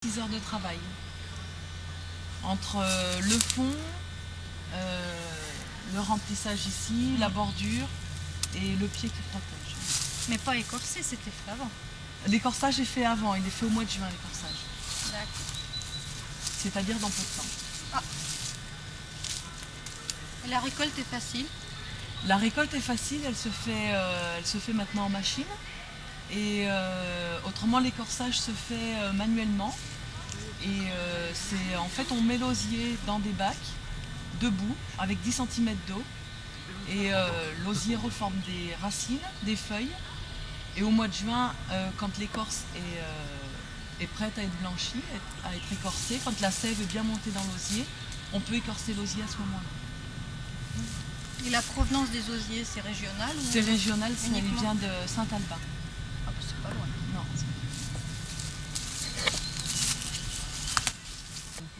6 heures de travail. Entre le fond, le remplissage ici, la bordure et le pied qui protège. Mais pas écorcé, c'était fait avant. L'écorçage est fait avant, il est fait au mois de juin, l'écorçage. D'accord. C'est-à-dire dans peu de temps. Ah. Et la récolte est facile? La récolte est facile, elle se fait maintenant en machine. Et autrement, l'écorçage se fait manuellement. Et en fait, on met l'osier dans des bacs, debout, avec 10 cm d'eau. Et l'osier reforme des racines, des feuilles. Et au mois de juin, quand l'écorce est prête à être blanchie, à être écorcée, quand la sève est bien montée dans l'osier, on peut écorcer l'osier à ce moment-là. Et la provenance des osiers, c'est régional ou... C'est régional, ça vient de Saint-Alban. Ah bah c'est pas loin. Non.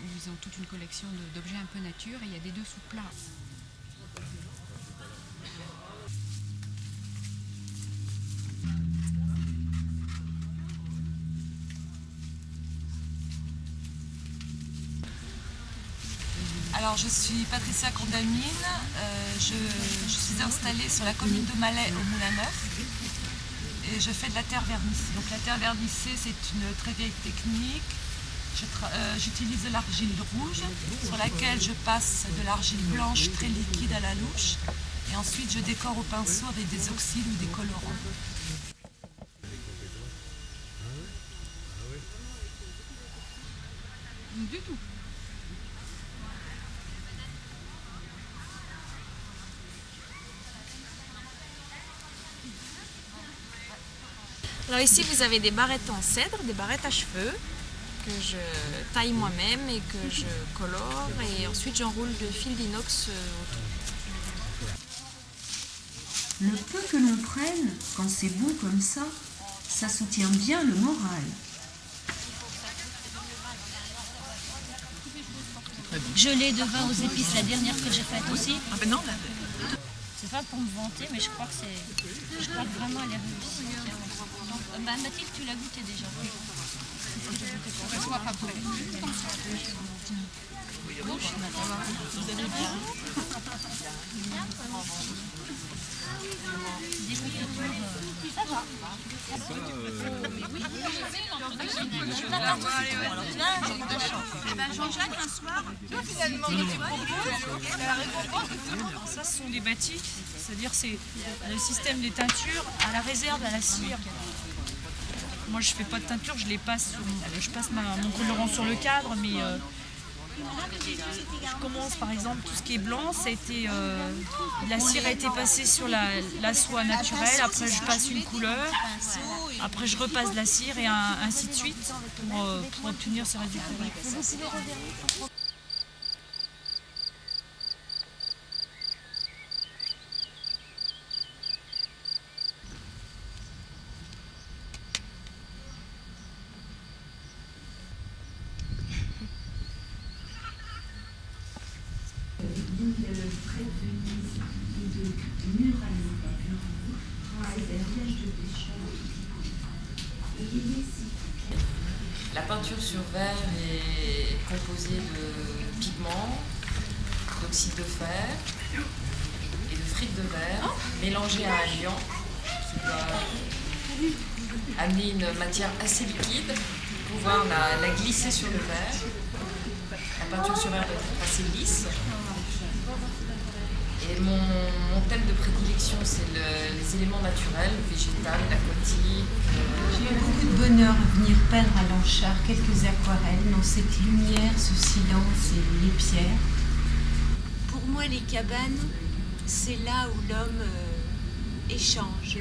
Ils ont toute une collection d'objets un peu nature et il y a des dessous plats. Alors je suis Patricia Condamine, je suis installée sur la commune de Malais au Moulin Neuf et je fais de la terre vernissée. Donc la terre vernissée c'est une très vieille technique. J'utilise de l'argile rouge sur laquelle je passe de l'argile blanche très liquide à la louche et ensuite je décore au pinceau avec des oxydes ou des colorants. Du tout. Alors ici vous avez des barrettes en cèdre, des barrettes à cheveux que je taille moi-même et que je colore et ensuite j'enroule de fil d'inox autour. Le peu que l'on prenne, quand c'est beau comme ça soutient bien le moral. Gelée de vin aux épices, la dernière que j'ai faite aussi. Ah ben non, C'est pas pour me vanter, mais je crois que vraiment elle est réussie. Bah, Mathilde, tu l'as goûté déjà. On soit pas prêt. vous allez bien. Ça va. Jean-Jacques, un soir, finalement, Ça, ce sont des batiks, c'est-à-dire c'est le système des teintures à la réserve, à la cire. Moi, je fais pas de teinture, je passe mon colorant sur le cadre, mais je commence par exemple tout ce qui est blanc, ça a été, la cire a été passée sur la soie naturelle, après je passe une couleur, après je repasse de la cire et ainsi de suite pour obtenir ce résultat. La peinture sur verre est composée de pigments, d'oxyde de fer et de frites de verre mélangées à un liant qui doit amener une matière assez liquide pour pouvoir la glisser sur le verre. La peinture sur verre doit être assez lisse. Et mon thème de prédilection, c'est les éléments naturels, le végétal, la coquille. J'ai eu beaucoup de bonheur à venir peindre à Lanchard quelques aquarelles dans cette lumière, ce silence et les pierres. Pour moi, les cabanes, c'est là où l'homme échange,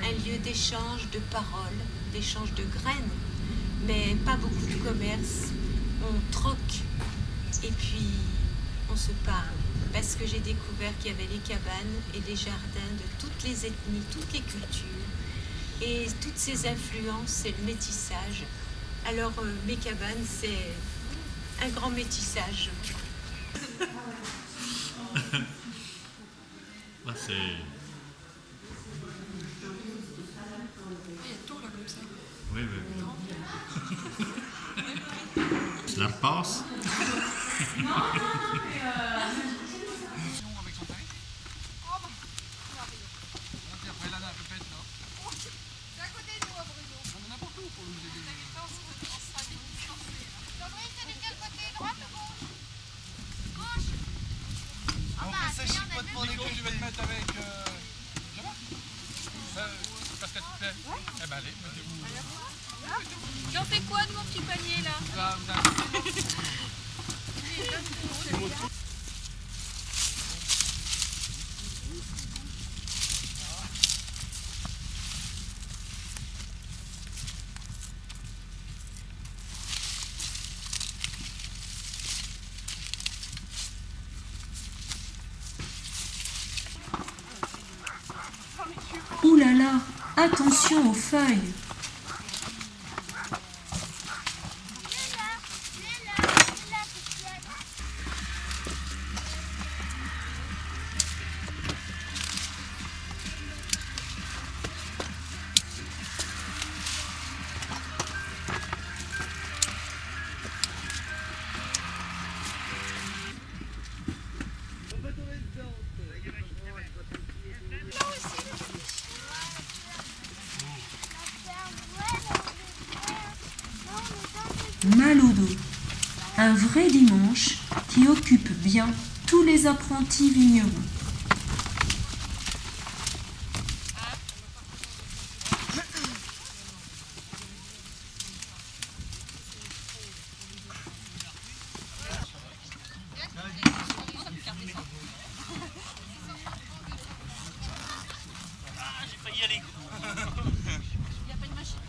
un lieu d'échange de paroles, d'échange de graines, mais pas beaucoup de commerce. On troque et puis on se parle. Parce que j'ai découvert qu'il y avait les cabanes et les jardins de toutes les ethnies, toutes les cultures. Et toutes ces influences, c'est le métissage. Alors mes cabanes, c'est un grand métissage. C'est... Il y a tout là comme ça. Oui, oui. La passe. Tu vas te mettre avec parce que tu te plais. Eh ben allez, mettez-vous. J'en fais quoi de mon petit panier là? Ouh là là, attention aux feuilles. Mal au dos. Un vrai dimanche qui occupe bien tous les apprentis vignerons. J'ai failli y aller. Il n'y a pas de machine.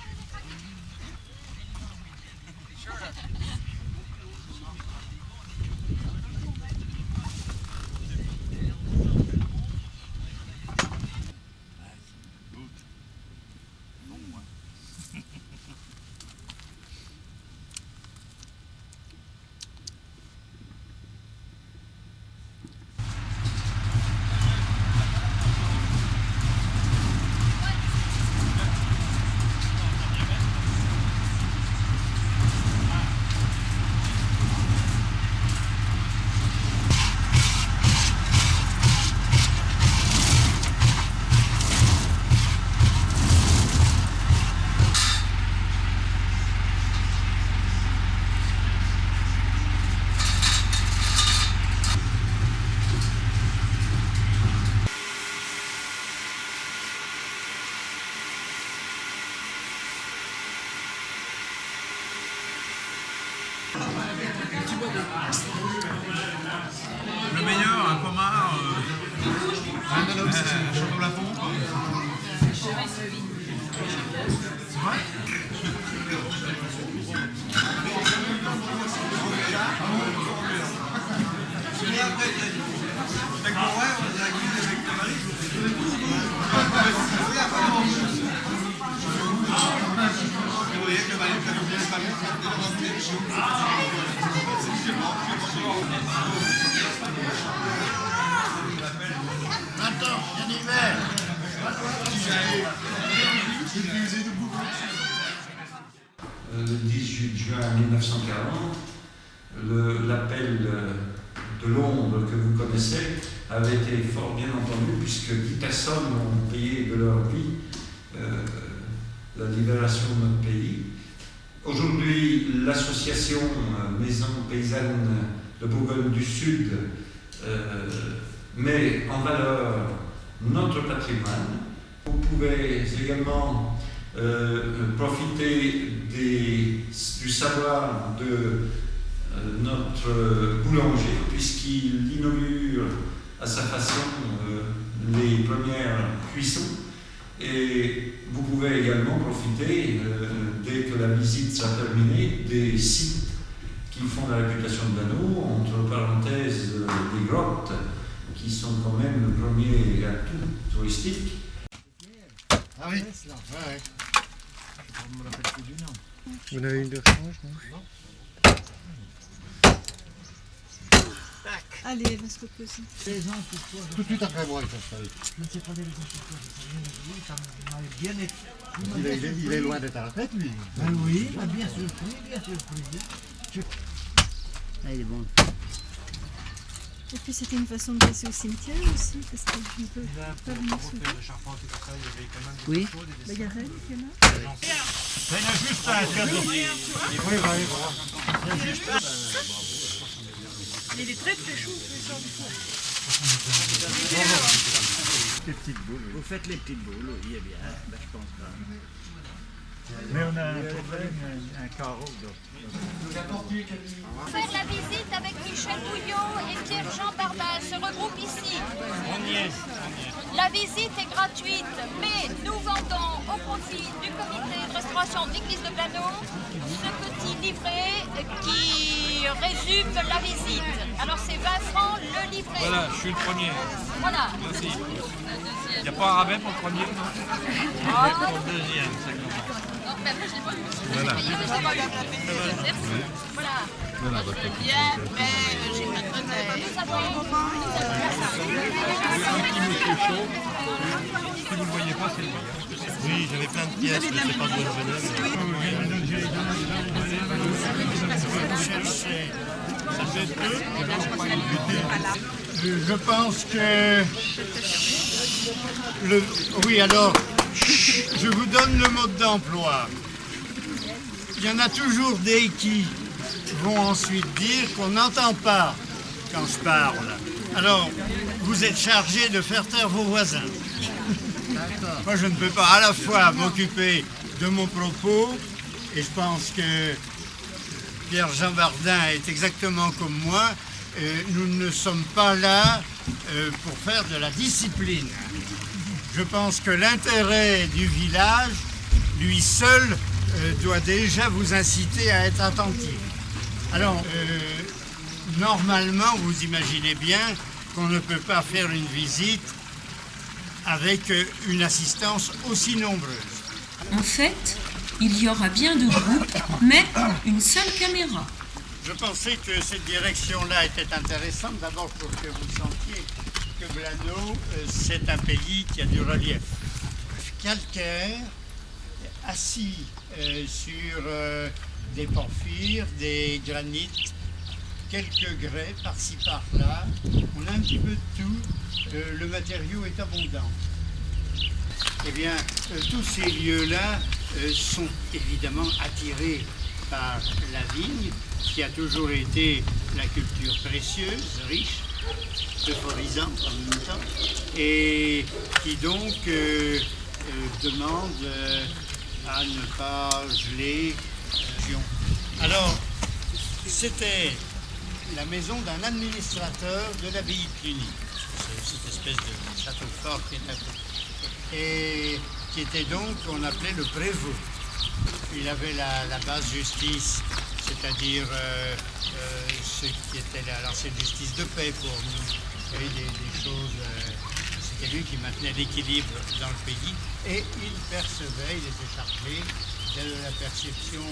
Le meilleur, un pommard, Château la Pompe. C'est vrai? Attends, il y a un hiver. Le 18 juin 1940, l'appel de Londres que vous connaissez avait été fort bien entendu puisque 10 personnes ont payé de leur vie la libération de notre pays. Aujourd'hui, l'association Maison Paysanne de Bourgogne du Sud met en valeur notre patrimoine. Vous pouvez également profiter du savoir de notre boulanger puisqu'il inaugure à sa façon les premières cuissons. Et vous pouvez également profiter, dès que la visite sera terminée, des sites qui font la réputation de l'anneau, entre parenthèses des grottes, qui sont quand même le premier atout touristique. Ah oui, ouais. On me l'appelle plus du nom. Vous en avez une de rechange, non? Allez, va se reposer. Tout de suite après moi, il s'installe. Je ne sais pas les raisons pourquoi je sais rien dire, ça m'avait bien été. Il est loin d'être à la retraite, lui. Ben oui, bien surpris, bien surpris. Ah, il est bon. Et puis c'était une façon de passer au cimetière aussi, parce que je ne peux pas venir souvent. Oui. Bah, il y a Rennes qui est là. Il y en a juste un cadeau. Oui, Il est très chaud, il sort du four. Les petites boules. Vous faites les petites boules, oui, eh bien, ben, je pense pas. Mais on a un problème, un carreau. Faire la visite avec Michel Bouillot et Pierre-Jean Barbin se regroupent ici. On y est. La visite est gratuite, mais nous vendons au profit du comité de restauration de l'église de Blanneau ce petit livret qui résume la visite. Alors c'est 20 francs le livret. Voilà, je suis le premier. Voilà. Merci. Il n'y a pas un rabais pour le premier, non? Ah. Pour le deuxième, ça commence. Voilà. Voilà, votre Bien, mais j'ai pas de Si vous ne le voyez pas, c'est le meilleur. Oui, j'avais plein de pièces, mais c'est pas de bonne Je pense que... Oui, alors, je vous donne le mode d'emploi. Il y en a toujours des qui vont ensuite dire qu'on n'entend pas quand je parle. Alors, vous êtes chargé de faire taire vos voisins. Moi, je ne peux pas à la fois m'occuper de mon propos, et je pense que Pierre-Jean Bardin est exactement comme moi. Nous ne sommes pas là pour faire de la discipline. Je pense que l'intérêt du village, lui seul, doit déjà vous inciter à être attentif. Alors, normalement, vous imaginez bien qu'on ne peut pas faire une visite avec une assistance aussi nombreuse. En fait, il y aura bien deux groupes, mais une seule caméra. Je pensais que cette direction-là était intéressante, d'abord pour que vous sentiez que Blanneau, c'est un pays qui a du relief. Calcaire, assis sur des porphyres, des granites, quelques grès par-ci par-là. On a un petit peu de tout. Le matériau est abondant. Eh bien, tous ces lieux-là sont évidemment attirés par la vigne, qui a toujours été la culture précieuse, riche, euphorisante en même temps, et qui donc demande à ne pas geler. Alors, c'était la maison d'un administrateur de l'abbaye de Cluny, cette espèce de château fort qui est à côté, et qui était donc, on appelait le prévôt. Il avait la basse justice, c'est-à-dire ce qui était l'ancienne justice de paix pour nous. Il y avait des choses, c'était lui qui maintenait l'équilibre dans le pays, et il percevait, il était chargé de la perception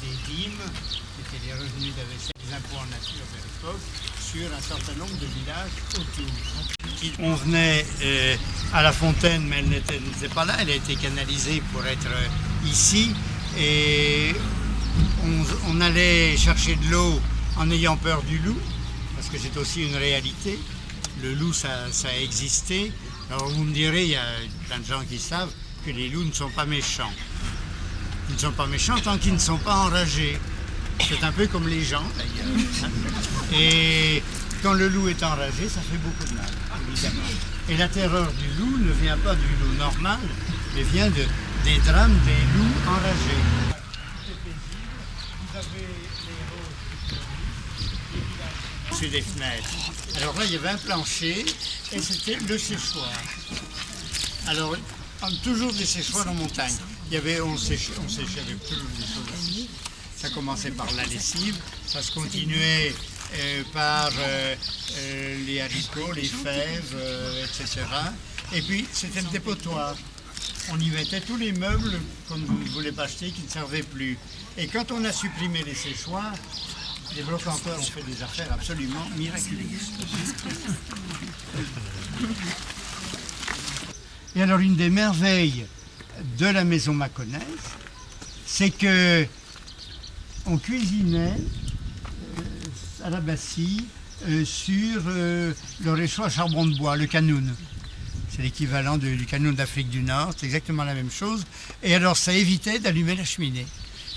des dîmes, qui étaient les revenus des impôts en nature de l'époque, sur un certain nombre de villages autour. On venait à la fontaine, mais elle n'était pas là, elle a été canalisée pour être ici, et on allait chercher de l'eau en ayant peur du loup, parce que c'est aussi une réalité. Le loup, ça a existé. Alors vous me direz, il y a plein de gens qui savent que les loups ne sont pas méchants. Ils ne sont pas méchants tant qu'ils ne sont pas enragés. C'est un peu comme les gens, d'ailleurs. Et quand le loup est enragé, ça fait beaucoup de mal, évidemment. Et la terreur du loup ne vient pas du loup normal, mais vient des drames des loups enragés. Vous avez les roses sur des fenêtres. Alors là, il y avait un plancher et c'était le séchoir. Alors, toujours des séchoirs en montagne. On séchait avec toujours des choses assis. Ça commençait par la lessive, ça se continuait par les haricots, les fèves, etc. Et puis, c'était le dépotoir. On y mettait tous les meubles qu'on ne voulait pas acheter, qui ne servaient plus. Et quand on a supprimé les séchoirs, les brocanteurs ont fait des affaires absolument miraculeuses. Et alors, une des merveilles de la maison Mâconnaise, c'est que on cuisinait à la Bastille sur le réchaud à charbon de bois, le canoun. C'est l'équivalent du canoun d'Afrique du Nord, c'est exactement la même chose. Et alors ça évitait d'allumer la cheminée.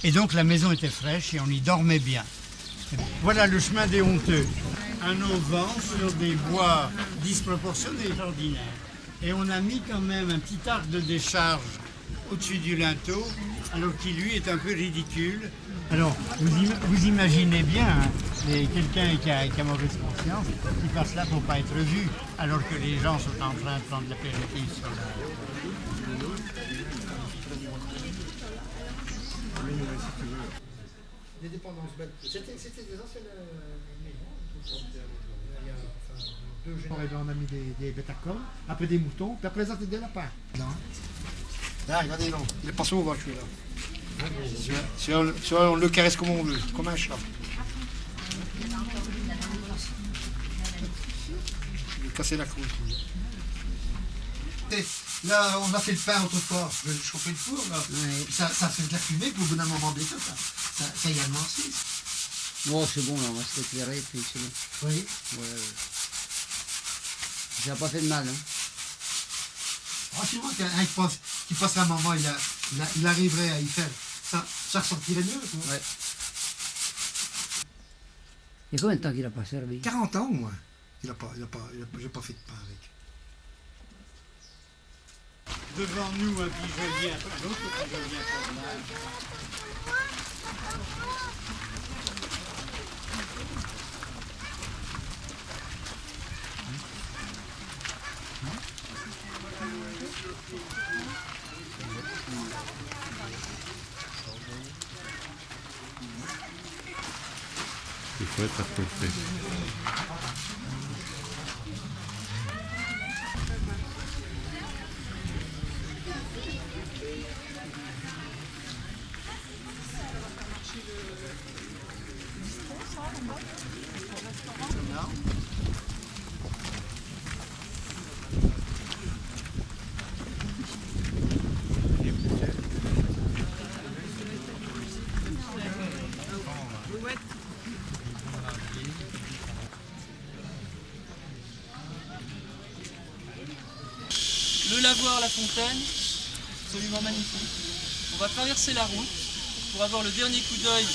Et donc la maison était fraîche et on y dormait bien. Voilà le chemin des honteux. Un auvent sur des bois disproportionnés et ordinaires. Et on a mis quand même un petit arc de décharge au-dessus du linteau, alors qu'il lui est un peu ridicule. Alors, vous imaginez bien hein, quelqu'un qui a mauvaise conscience, qui passe là pour ne pas être vu, alors que les gens sont en train de prendre l'apéritif sur la... Des dépendances belles. C'était des anciennes maisons. On a mis des bêtes à cornes, après des moutons, puis après ça, des lapins. Là, regardez, non, il est pas souvent celui-là. Celui-là, on le caresse comme on veut, comme un chat. Il est cassé la croûte. Là, on a fait le pain autrefois, je chauffais le four, là. Ouais. Ça fait de la fumée, puis au bout d'un moment d'été, ça y a avancé. Bon, c'est bon, là, on va s'éclairer, puis c'est bon. Oui. Ouais. Ça n'a pas fait de mal, hein. Ah, c'est vrai qu'un qui passe un moment, il arriverait à y faire. Ça ressentirait mieux, quoi. Ouais. Il y a combien de temps qu'il n'a pas servi? 40 ans, au moins. J'ai pas fait de pain avec. Devant nous, un pigeonnier, un autre pigeonnier infernal. Il faut être accroché. Le lavoir, la fontaine, absolument magnifique. On va traverser la route pour avoir le dernier coup d'œil